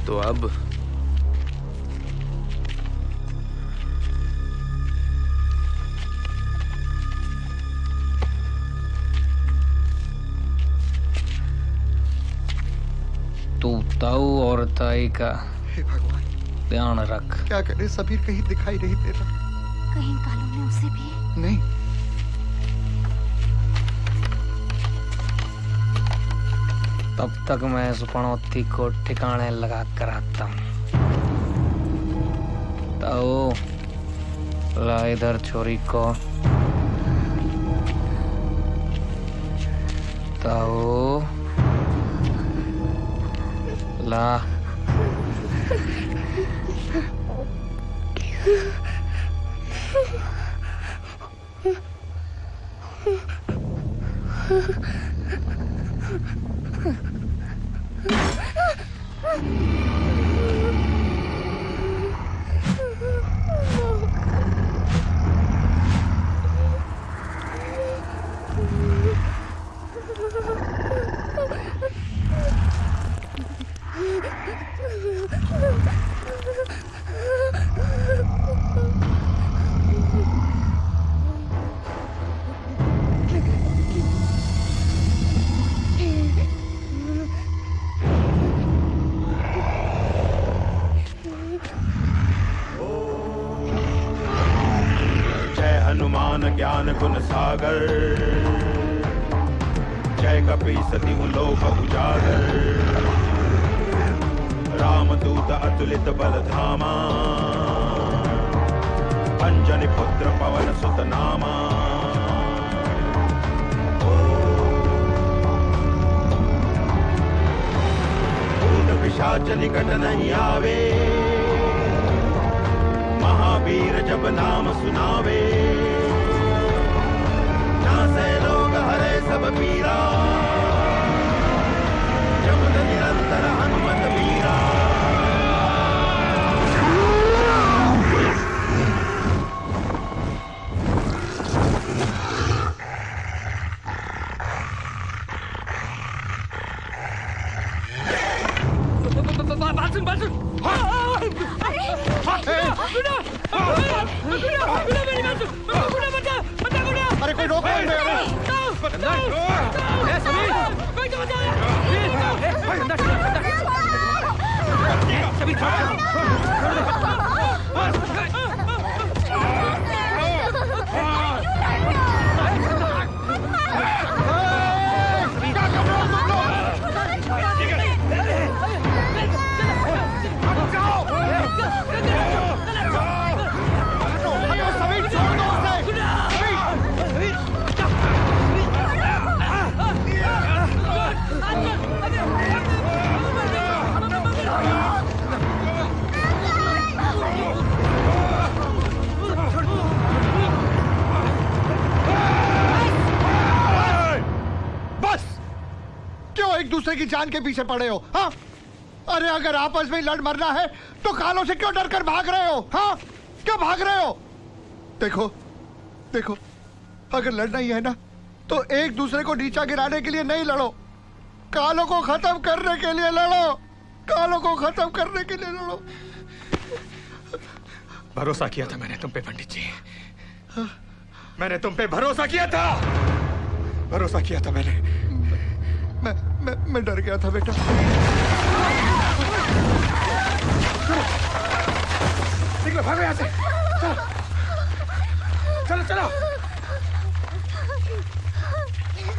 तो अब तू ताऊ और ताई का हे भगवान ध्यान रख। क्या करे, सबीर कहीं दिखाई नहीं दे रहा। कहीं कालू ने उसे भी नहीं। तब तक मैं इस पनौती को ठिकाने लगा कर आता हूँ। ताऊ, ला इधर छोरी को। ताऊ, ला। ज्ञान गुण सागर, जय कपी सती लोक उजागर, रामदूत अतुलित बल धामा, अंजनी पुत्र पवन सुत नामा। भूत पिशाच निकट नहीं आवे, महावीर जब नाम सुनावे, नासे रोग हरे सब पीरा, जपत निरंतर हनुमत वीरा। बात सुन। अरे कोई रोक एक दूसरे की जान के पीछे पड़े हो? हाँ, अरे अगर आपस में लड़ मरना है तो कालों से क्यों डरकर भाग रहे हो? हाँ, क्यों भाग रहे हो? देखो देखो, अगर लड़ना ही है ना तो एक दूसरे को नीचा गिराने के लिए नहीं लड़ो, कालों को खत्म करने के लिए लड़ो। कालों को खत्म करने के लिए लड़ो। भरोसा किया था मैंने तुम पे पंडित जी, मैंने तुम पे भरोसा किया था, भरोसा किया था मैंने। मैं डर गया था बेटा। निकलो, भागो यहाँ से। चलो चलो चलो,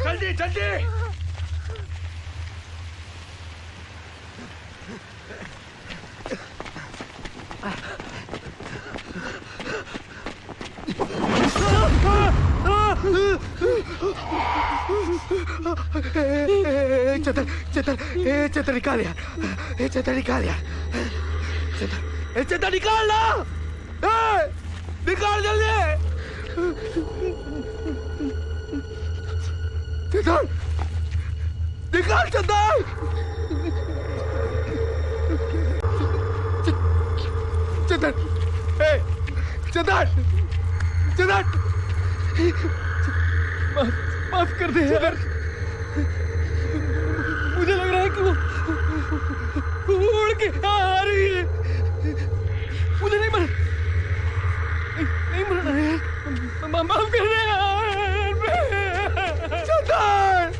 जल्दी जल्दी। चतर निकाल यार, चतर निकाल यार, चतर निकाल ना, निकाल जल्दी। चतर निकाल, चतर चतर चतर चतर, माफ कर दे यार, मुझे लग रहा है कि वो उड़ के आ रही है। मुझे नहीं मरना है, माफ कर दे यार। चतर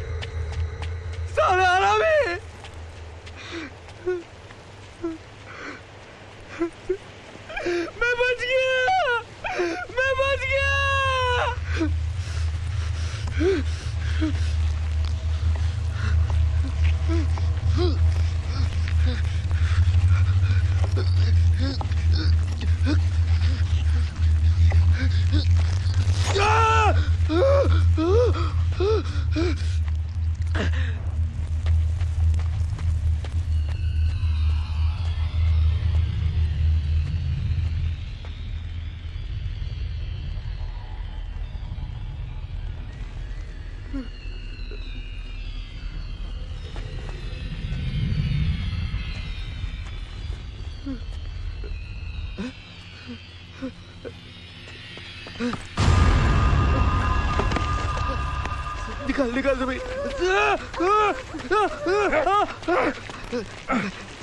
साले हरामी, मैं बच गया, मैं बच गया। निकाल निकाल सभी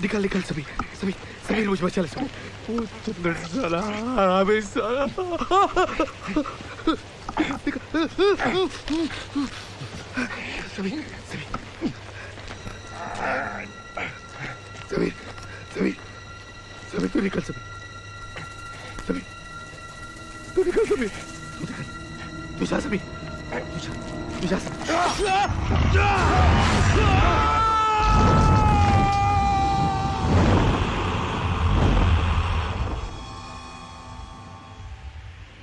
निकाल निकाल सभी सभी सभी मुझ बचा ले सभी वो चंदन साला हरामी साला सभी सभी सभी सभी सभी तू निकल सभी सभी तू निकल सभी तू जा सभी तू जा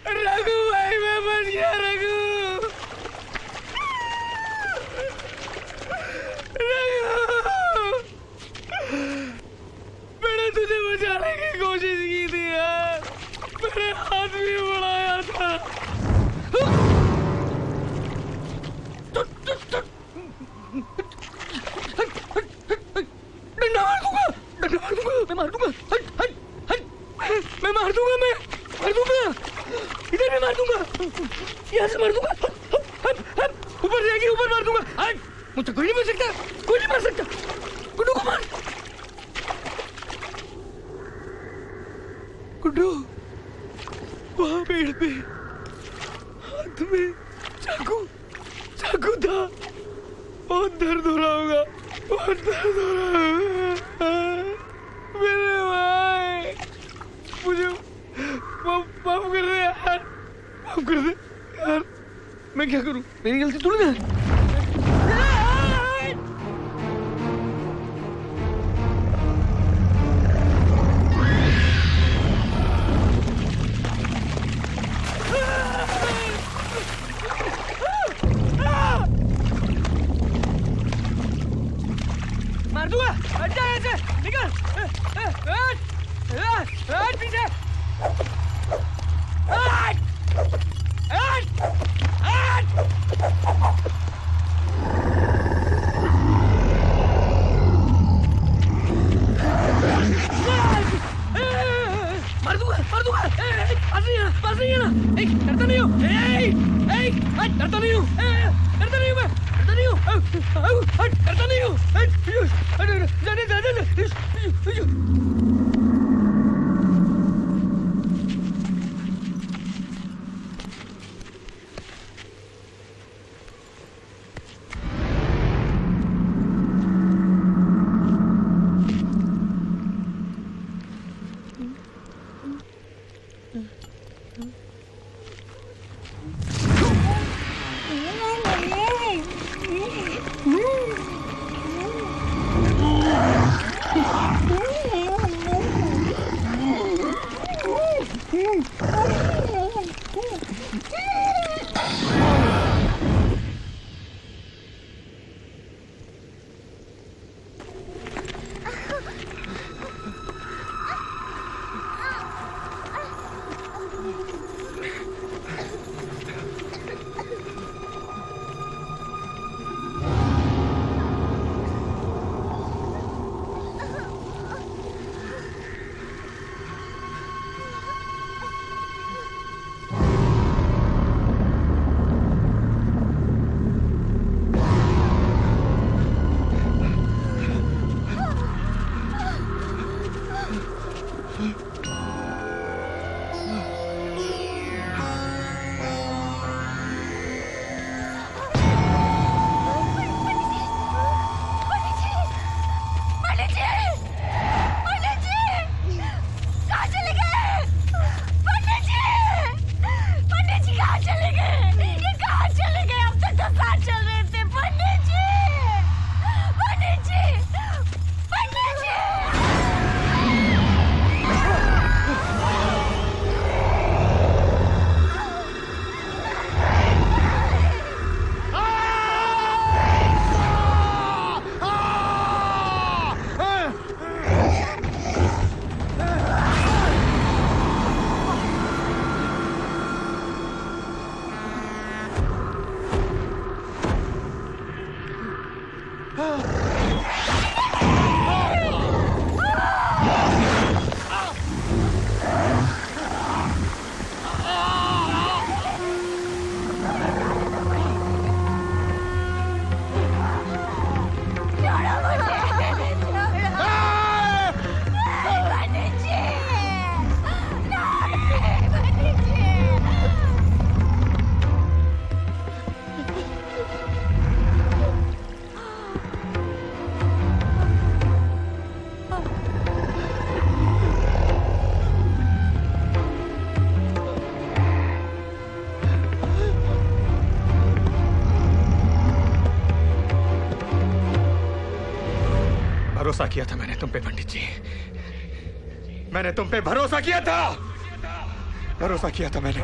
रघु भाई मैं बच गया रघु मैंने तुझे बचाने की कोशिश की थी यार मैंने हाथ भी बढ़ाया था डंडा मार दूंगा मैं मार दूंगा हट हट हट मैं मार दूंगा इधर मैं मार दूंगा यहाँ से मार दूंगा ऊपर जाएगी ऊपर मार दूंगा हट मुझे कोई नहीं मार सकता गुड्डू को मार गुड्डू वहां पेड़ पे हाथ में चाकू था बहुत दर्द हो रहा होगा बहुत दर्द हो रहा होगा मेरे भाई मुझे माफ कर दे यार माफ कर दे यार मैं क्या करूं मेरी गलती थोड़ी ना मार दूंगा हट जा यहाँ से निकल हट पीछे हट हट हट मार दूंगा पास नहीं आना डरता नहीं हूँ डरता नहीं हूँ भरोसा किया था मैंने तुम पे पंडित जी। मैंने तुम पे भरोसा किया था। भरोसा किया था मैंने।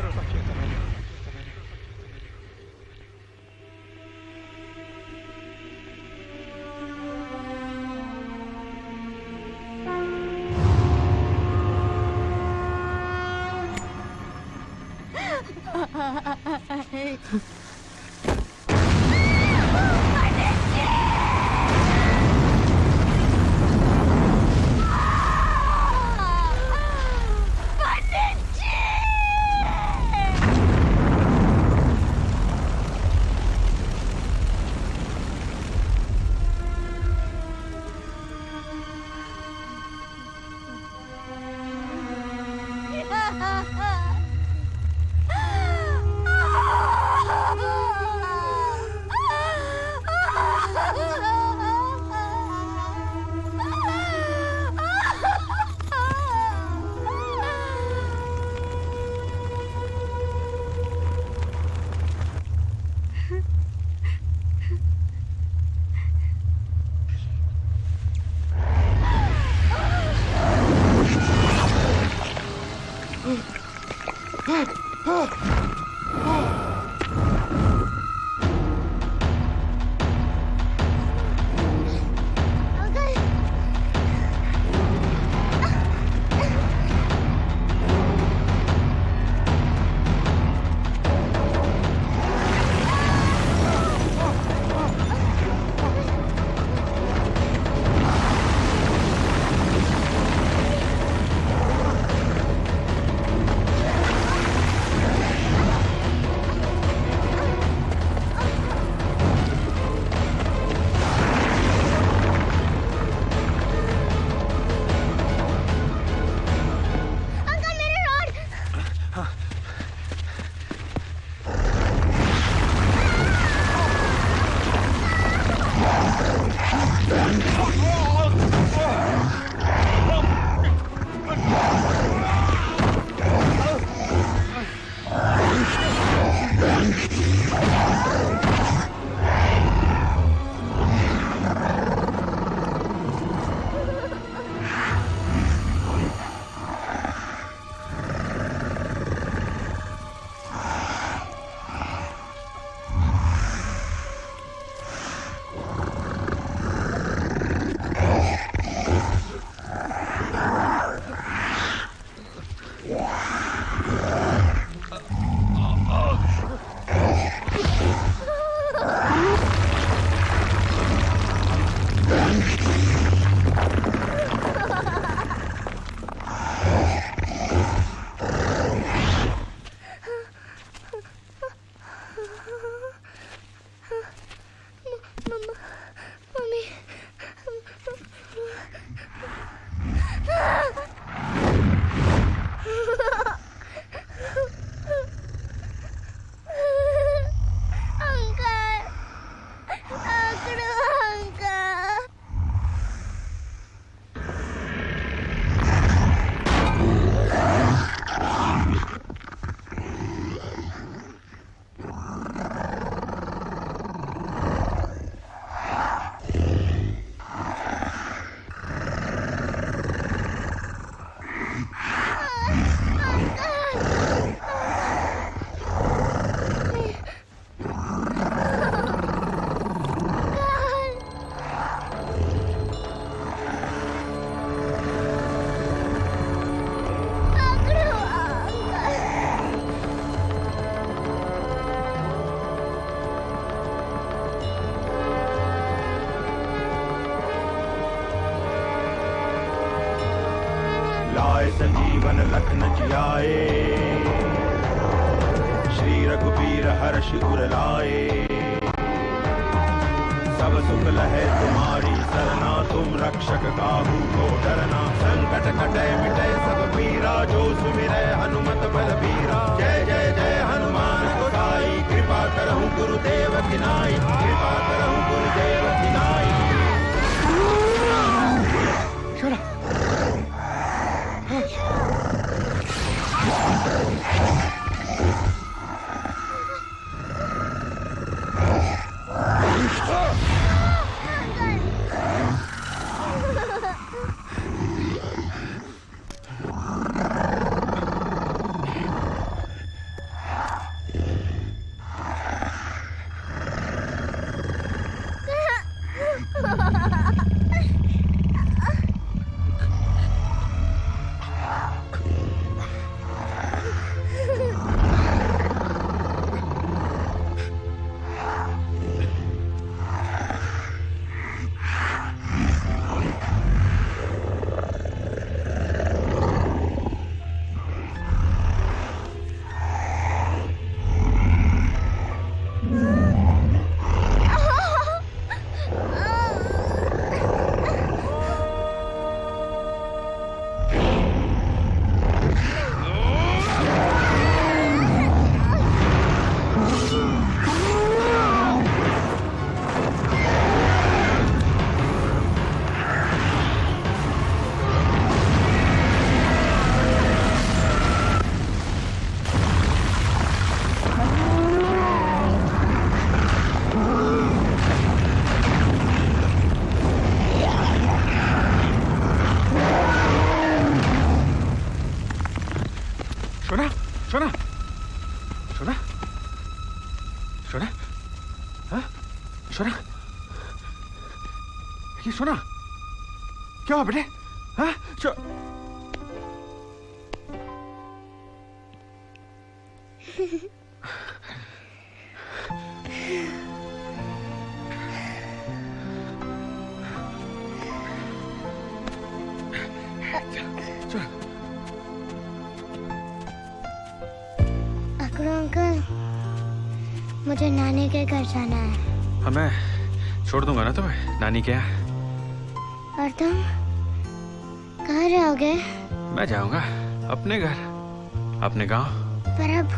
संजीवन लखन जियाए, श्री रघुबीर हर्ष उर लाए। सब सुख लहे तुम्हारी सरना, तुम रक्षक काहू को डरना। संकट कटे मिटे सब पीरा, जो सुमिरै हनुमत बलबीरा। जय जय जय हनुमान गोसाई, कृपा करहु गुरुदेव की नाई। कृपा करहु गुरुदेव की नाई। शोना शोना शोना शोना हाँ शोना ये शोना क्या हुआ बेटे हाँ अंकल मुझे नानी के घर जाना है। हाँ मैं छोड़ दूंगा ना तुम्हें नानी के यहाँ। और तुम कहाँ रहोगे? मैं जाऊंगा अपने घर अपने गांव। पर अब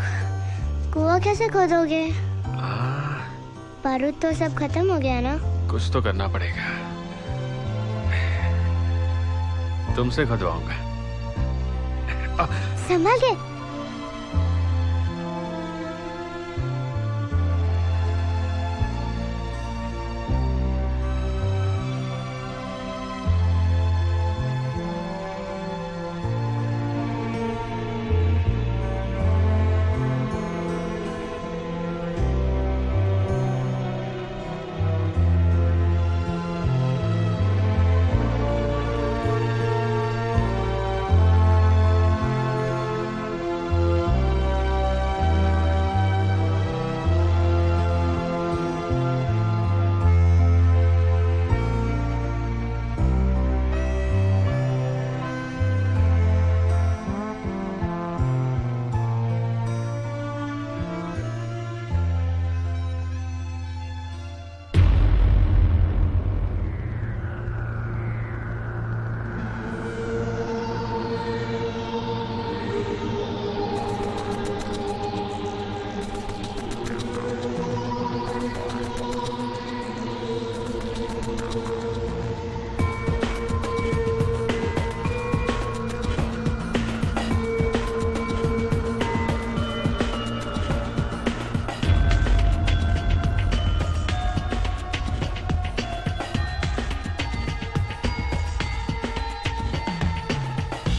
कुआं कैसे खोदोगे? बारूद तो सब खत्म हो गया ना। कुछ तो करना पड़ेगा। तुमसे खुदवाऊंगा। संभाल के।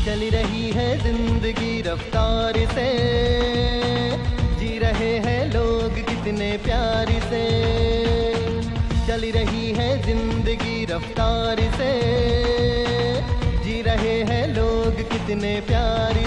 चली रही है जिंदगी रफ्तार से, जी रहे हैं लोग कितने प्यार से। चली रही है जिंदगी रफ्तार से, जी रहे हैं लोग कितने प्यार